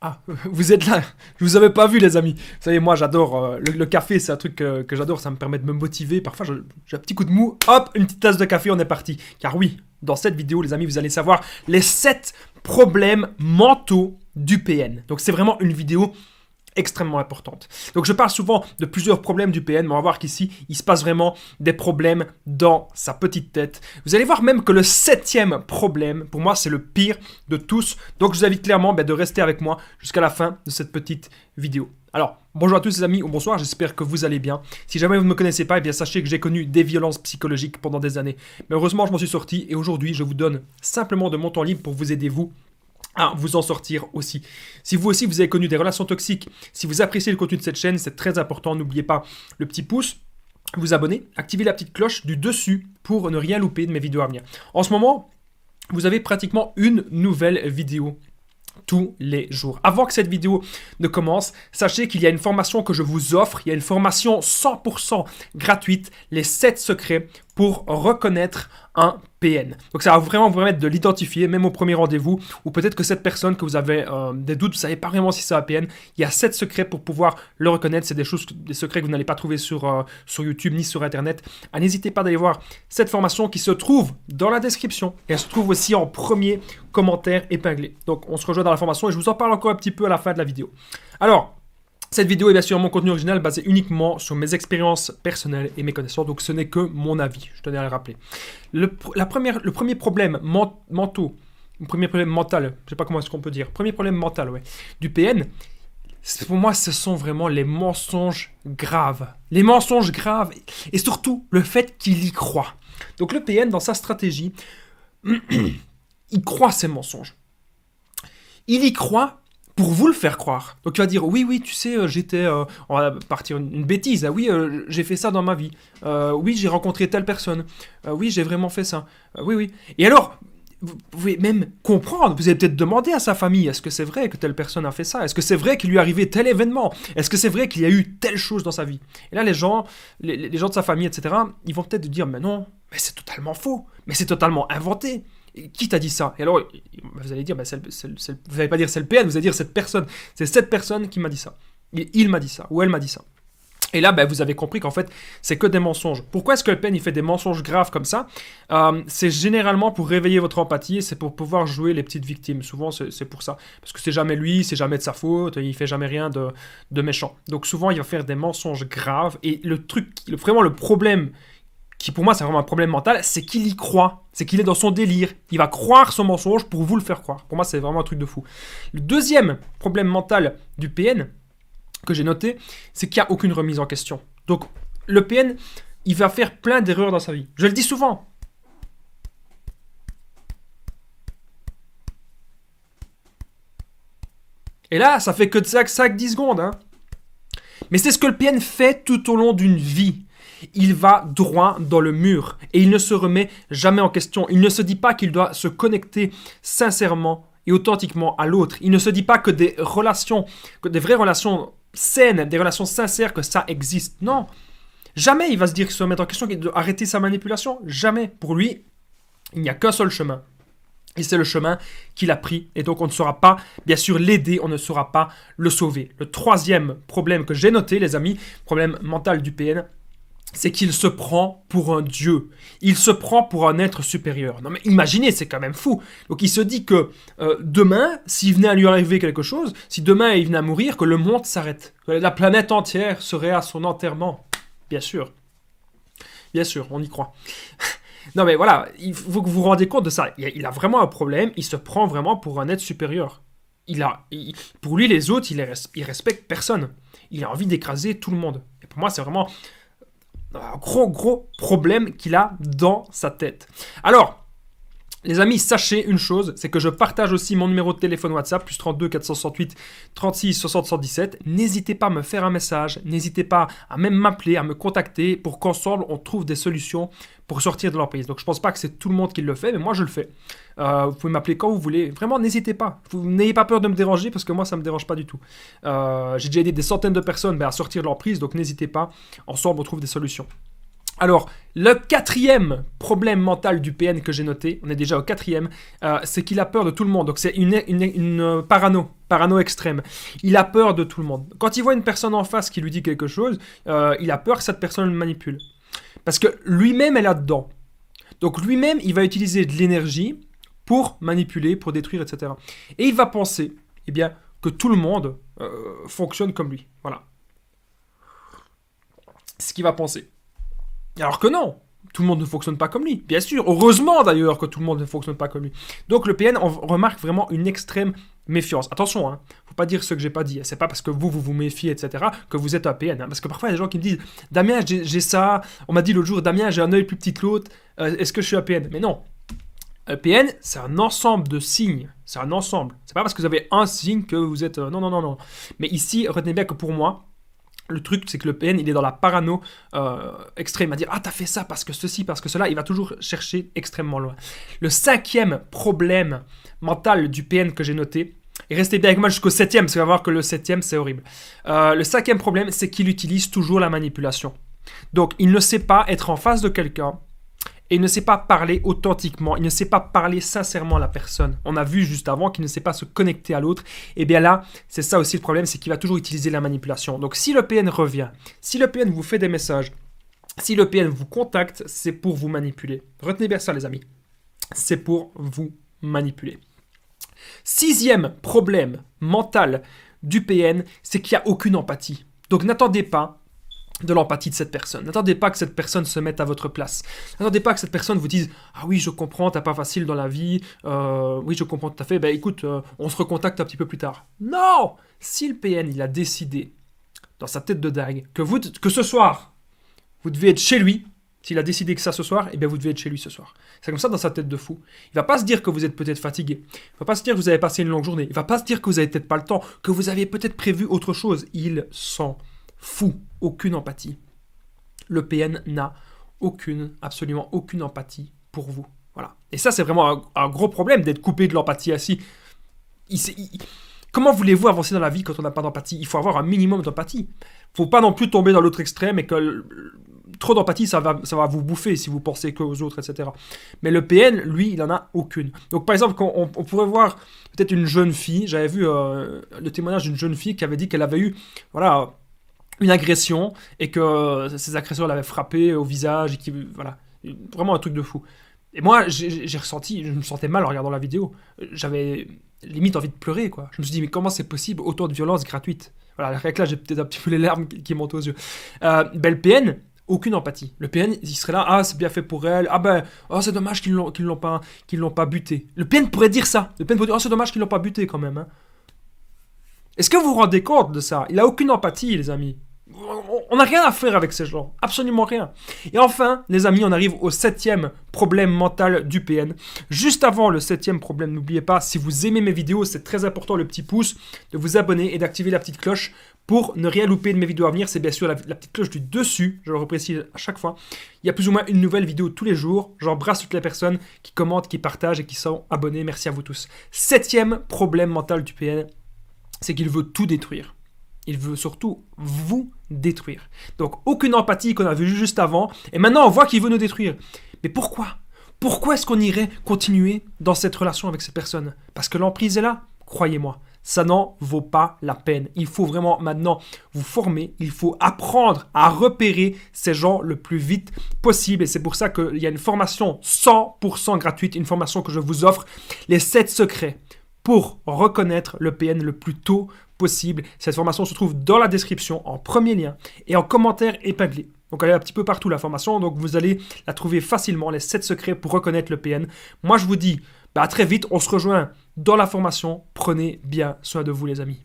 Ah, vous êtes là. Je vous avais pas vu, les amis. Vous savez, moi, j'adore le café. C'est un truc que j'adore. Ça me permet de me motiver. Parfois, j'ai un petit coup de mou. Hop, une petite tasse de café, on est parti. Car oui, dans cette vidéo, les amis, vous allez savoir les 7 problèmes mentaux du PN. Donc, c'est vraiment une vidéo extrêmement importante. Donc je parle souvent de plusieurs problèmes du PN, mais on va voir qu'ici, il se passe vraiment des problèmes dans sa petite tête. Vous allez voir même que le 7e problème, pour moi, c'est le pire de tous. Donc je vous invite clairement de rester avec moi jusqu'à la fin de cette petite vidéo. Alors, bonjour à tous les amis, ou bonsoir, j'espère que vous allez bien. Si jamais vous ne me connaissez pas, eh bien sachez que j'ai connu des violences psychologiques pendant des années. Mais heureusement, je m'en suis sorti et aujourd'hui, je vous donne simplement de mon temps libre pour vous aider, vous, à vous en sortir aussi. Si vous aussi vous avez connu des relations toxiques, si vous appréciez le contenu de cette chaîne, c'est très important, n'oubliez pas le petit pouce, vous abonner, activez la petite cloche du dessus pour ne rien louper de mes vidéos à venir. En ce moment, vous avez pratiquement une nouvelle vidéo tous les jours. Avant que cette vidéo ne commence, sachez qu'il y a une formation que je vous offre, il y a une formation 100% gratuite, les 7 secrets pour reconnaître un PN. Donc ça va vraiment vous permettre de l'identifier, même au premier rendez-vous, ou peut-être que cette personne que vous avez des doutes, vous ne savez pas vraiment si c'est un PN, il y a 7 secrets pour pouvoir le reconnaître, c'est des secrets que vous n'allez pas trouver sur YouTube ni sur Internet. N'hésitez pas d'aller voir cette formation qui se trouve dans la description, et elle se trouve aussi en premier commentaire épinglé. Donc on se rejoint dans la formation et je vous en parle encore un petit peu à la fin de la vidéo. Alors, cette vidéo est bien sûr mon contenu original basé uniquement sur mes expériences personnelles et mes connaissances, donc ce n'est que mon avis, je tenais à le rappeler. Le premier problème mental, je ne sais pas comment est-ce qu'on peut dire, premier problème mental du PN, pour moi ce sont vraiment les mensonges graves. Les mensonges graves et surtout le fait qu'il y croit. Donc le PN dans sa stratégie, il croit ces mensonges. Il y croit pour vous le faire croire. Donc tu vas dire, oui, tu sais, on va partir une bêtise, oui, j'ai fait ça dans ma vie, oui, j'ai rencontré telle personne, oui, j'ai vraiment fait ça, oui. Et alors, vous pouvez même comprendre, vous avez peut-être demandé à sa famille, est-ce que c'est vrai que telle personne a fait ça? Est-ce que c'est vrai qu'il lui est arrivé tel événement? Est-ce que c'est vrai qu'il y a eu telle chose dans sa vie? Et là, les gens de sa famille, etc., ils vont peut-être dire, mais non, mais c'est totalement faux, mais c'est totalement inventé. Qui t'a dit ça? Et alors, vous allez dire, vous n'allez pas dire c'est le PN, vous allez dire cette personne. C'est cette personne qui m'a dit ça. Il m'a dit ça, ou elle m'a dit ça. Et là, vous avez compris qu'en fait, c'est que des mensonges. Pourquoi est-ce que le PN il fait des mensonges graves comme ça? C'est généralement pour réveiller votre empathie et c'est pour pouvoir jouer les petites victimes. Souvent, c'est pour ça. Parce que c'est jamais lui, c'est jamais de sa faute, il fait jamais rien de méchant. Donc souvent, il va faire des mensonges graves. Et vraiment le problème qui pour moi c'est vraiment un problème mental, c'est qu'il y croit, c'est qu'il est dans son délire, il va croire son mensonge pour vous le faire croire. Pour moi c'est vraiment un truc de fou. Le deuxième problème mental du PN que j'ai noté, c'est qu'il n'y a aucune remise en question. Donc le PN, il va faire plein d'erreurs dans sa vie. Je le dis souvent. Et là, ça fait que de ça que 10 secondes. Hein. Mais c'est ce que le PN fait tout au long d'une vie. Il va droit dans le mur et il ne se remet jamais en question. Il ne se dit pas qu'il doit se connecter sincèrement et authentiquement à l'autre. Il ne se dit pas que des vraies relations saines, des relations sincères, que ça existe. Non. Jamais il va se dire qu'il se remet en question, qu'il doit arrêter sa manipulation. Jamais. Pour lui, il n'y a qu'un seul chemin. Et c'est le chemin qu'il a pris. Et donc on ne saura pas, bien sûr, l'aider, on ne saura pas le sauver. Le troisième problème que j'ai noté, les amis, problème mental du PN, c'est qu'il se prend pour un dieu. Il se prend pour un être supérieur. Non mais imaginez, c'est quand même fou. Donc il se dit que demain, s'il venait à lui arriver quelque chose, si demain il venait à mourir, que le monde s'arrête. Que la planète entière serait à son enterrement. Bien sûr. Bien sûr, on y croit. Non mais voilà, il faut que vous vous rendiez compte de ça. Il a vraiment un problème, il se prend vraiment pour un être supérieur. Pour lui, les autres, il respecte personne. Il a envie d'écraser tout le monde. Et pour moi, c'est vraiment un gros problème qu'il a dans sa tête. Alors, les amis, sachez une chose, c'est que je partage aussi mon numéro de téléphone WhatsApp, plus 32 468 36 60 117. N'hésitez pas à me faire un message, n'hésitez pas à même m'appeler, à me contacter pour qu'ensemble on trouve des solutions pour sortir de l'emprise. Donc je ne pense pas que c'est tout le monde qui le fait, mais moi je le fais. Vous pouvez m'appeler quand vous voulez, vraiment n'hésitez pas. Vous n'ayez pas peur de me déranger parce que moi ça ne me dérange pas du tout. J'ai déjà aidé des centaines de personnes à sortir de l'emprise, donc n'hésitez pas, ensemble on trouve des solutions. Alors, le quatrième problème mental du PN que j'ai noté, on est déjà au quatrième, c'est qu'il a peur de tout le monde. Donc c'est une parano extrême. Il a peur de tout le monde. Quand il voit une personne en face qui lui dit quelque chose, il a peur que cette personne le manipule. Parce que lui-même est là-dedans. Donc lui-même, il va utiliser de l'énergie pour manipuler, pour détruire, etc. Et il va penser, eh bien, que tout le monde fonctionne comme lui. Voilà. C'est ce qu'il va penser. Alors que non, tout le monde ne fonctionne pas comme lui. Bien sûr, heureusement d'ailleurs que tout le monde ne fonctionne pas comme lui. Donc le PN, on remarque vraiment une extrême méfiance. Attention, hein, faut pas dire ce que j'ai pas dit. C'est pas parce que vous méfiez, etc., que vous êtes un PN. Hein, parce que parfois il y a des gens qui me disent, Damien, j'ai ça. On m'a dit l'autre jour, Damien, j'ai un œil plus petit que l'autre. Est-ce que je suis un PN? Mais non. Un PN, c'est un ensemble de signes. C'est un ensemble. C'est pas parce que vous avez un signe que vous êtes. Non. Mais ici, retenez bien que pour moi, le truc, c'est que le PN, il est dans la parano extrême, à dire « Ah, t'as fait ça parce que ceci, parce que cela », il va toujours chercher extrêmement loin. Le cinquième problème mental du PN que j'ai noté, et restez bien avec moi jusqu'au septième, parce qu'on va voir que le septième, c'est horrible. Le cinquième problème, c'est qu'il utilise toujours la manipulation. Donc, il ne sait pas être en face de quelqu'un, et il ne sait pas parler authentiquement, il ne sait pas parler sincèrement à la personne. On a vu juste avant qu'il ne sait pas se connecter à l'autre. Et bien là, c'est ça aussi le problème, c'est qu'il va toujours utiliser la manipulation. Donc si le PN revient, si le PN vous fait des messages, si le PN vous contacte, c'est pour vous manipuler. Retenez bien ça les amis, c'est pour vous manipuler. Sixième problème mental du PN, c'est qu'il n'y a aucune empathie. Donc n'attendez pas de l'empathie de cette personne. N'attendez pas que cette personne se mette à votre place. N'attendez pas que cette personne vous dise « Ah oui, je comprends, t'as pas facile dans la vie. Oui, je comprends tout à fait. Ben écoute, on se recontacte un petit peu plus tard. » Non! Si le PN, il a décidé, dans sa tête de dingue, que ce soir, vous devez être chez lui, s'il a décidé que ça ce soir, eh bien vous devez être chez lui ce soir. C'est comme ça dans sa tête de fou. Il va pas se dire que vous êtes peut-être fatigué. Il va pas se dire que vous avez passé une longue journée. Il va pas se dire que vous avez peut-être pas le temps, que vous avez peut-être prévu autre chose. Il s'en fout. Aucune empathie. Le PN n'a absolument aucune empathie pour vous. Voilà. Et ça, c'est vraiment un gros problème d'être coupé de l'empathie ainsi. Comment voulez-vous avancer dans la vie quand on n'a pas d'empathie? Il faut avoir un minimum d'empathie. Il ne faut pas non plus tomber dans l'autre extrême et que trop d'empathie, ça va vous bouffer si vous pensez qu'aux autres, etc. Mais le PN, lui, il n'en a aucune. Donc, par exemple, quand on pourrait voir peut-être une jeune fille, j'avais vu le témoignage d'une jeune fille qui avait dit qu'elle avait eu, voilà, une agression et que ses agresseurs l'avaient frappé au visage et qui, voilà, vraiment un truc de fou. Et moi, j'ai ressenti, je me sentais mal en regardant la vidéo. J'avais limite envie de pleurer, quoi. Je me suis dit, mais comment c'est possible, autant de violence gratuite? Voilà, avec là, j'ai peut-être un petit peu les larmes qui montent aux yeux. Le PN, aucune empathie. Le PN, il serait là, ah, c'est bien fait pour elle, ah ben, oh, c'est dommage qu'ils l'ont pas buté. Le PN pourrait dire ça. Le PN pourrait dire, oh, c'est dommage qu'ils l'ont pas buté quand même, hein. Est-ce que vous vous rendez compte de ça? Il a aucune empathie, les amis. On n'a rien à faire avec ces gens, absolument rien. Et enfin, les amis, on arrive au septième problème mental du PN. Juste avant le septième problème, n'oubliez pas, si vous aimez mes vidéos, c'est très important le petit pouce, de vous abonner et d'activer la petite cloche pour ne rien louper de mes vidéos à venir. C'est bien sûr la petite cloche du dessus, je le reprécise à chaque fois. Il y a plus ou moins une nouvelle vidéo tous les jours. J'embrasse toutes les personnes qui commentent, qui partagent et qui sont abonnées. Merci à vous tous. Septième problème mental du PN, c'est qu'il veut tout détruire. Il veut surtout vous détruire. Donc, aucune empathie qu'on a vu juste avant. Et maintenant, on voit qu'il veut nous détruire. Mais pourquoi? Pourquoi est-ce qu'on irait continuer dans cette relation avec ces personnes? Parce que l'emprise est là. Croyez-moi, ça n'en vaut pas la peine. Il faut vraiment maintenant vous former. Il faut apprendre à repérer ces gens le plus vite possible. Et c'est pour ça qu'il y a une formation 100% gratuite. Une formation que je vous offre. Les 7 secrets pour reconnaître le PN le plus tôt possible. Cette formation se trouve dans la description, en premier lien et en commentaire épinglé. Donc elle est un petit peu partout la formation, donc vous allez la trouver facilement, les 7 secrets pour reconnaître le PN. Moi je vous dis à très vite, on se rejoint dans la formation. Prenez bien soin de vous les amis.